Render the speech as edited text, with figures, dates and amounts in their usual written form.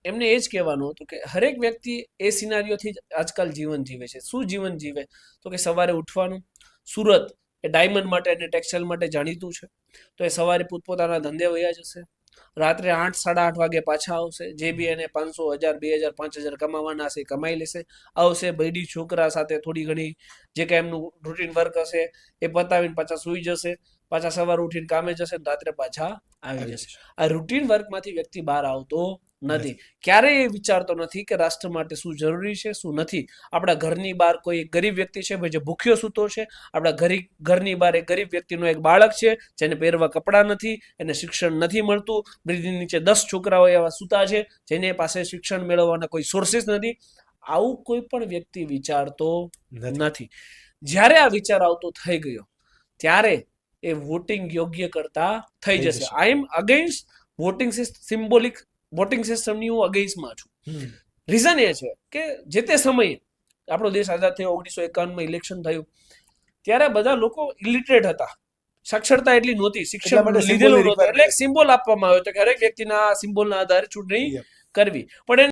એમને એ જ કહેવાનું હતું કે હરેક વ્યક્તિ એ સિનારીઓથી જ આજકાલ જીવન જીવે છે. શું જીવન જીવે? તો કે સવારે ઉઠવાનું. સુરત એ ડાયમંડ માટે અને ટેક્સટાઇલ માટે જાણીતું છે, તો એ સવારે પોતપોતાના ધંધે વયા જશે, રાત્રે 8 સાડા 8 વાગે પાછા આવશે. જે બી એને 500 1000 2000 5000 કમાવાના હશે કમાઈ લેશે, આવશે બૈડી છોકરા સાથે થોડી ઘણી જે કાંઈ એમનું રૂટીન વર્ક હશે એ પતાવીને પાછા સૂઈ જશે, પાછા સવારે ઉઠીને કામે જશે, રાત્રે પાછા આવી જશે. આ રૂટીન વર્કમાંથી વ્યક્તિ બહાર આવતો નથી. ક્યારેય એ વિચારતો નથી કે રાષ્ટ્ર માટે શું જરૂરી છે, શું નથી. આપણા ઘરની બહાર કોઈ એક ગરીબ વ્યક્તિ છે ભાઈ જે ભૂખ્યો સૂતો છે, આપણા ઘરની બહાર એક ગરીબ વ્યક્તિનો એક બાળક છે જેને પહેરવા કપડાં નથી, એને શિક્ષણ નથી મળતું, બ્રિજની નીચે 10 છોકરાઓ એવા સૂતા છે જેને પાસે શિક્ષણ મેળવવાના કોઈ સોર્સિસ નથી. આવું કોઈ પણ વ્યક્તિ વિચારતો નથી. જ્યારે આ વિચાર આવતો થઈ ગયો ત્યારે એ વોટિંગ યોગ્ય કરતા થઈ જશે. આઈ એમ અગેન્સ્ટ વોટિંગ સિમ્બોલિક વોટિંગ સિસ્ટમની હું અગેન્સ્ટમાં છું. રીઝન એ છે કે જે તે સમયે આપણો દેશ આઝાદ થયો, 1951માં ઇલેક્શન થયું, ત્યારે બધા લોકો ઇલિટરેટ હતા, સાક્ષરતા એટલી નહોતી, શિક્ષણ લીધેલું નહોતું, એટલે એક સિમ્બોલ આપવામાં આવ્યો હતો કે હરેક વ્યક્તિના સિમ્બોલના આધારે ચૂંટણી કરવી. પણ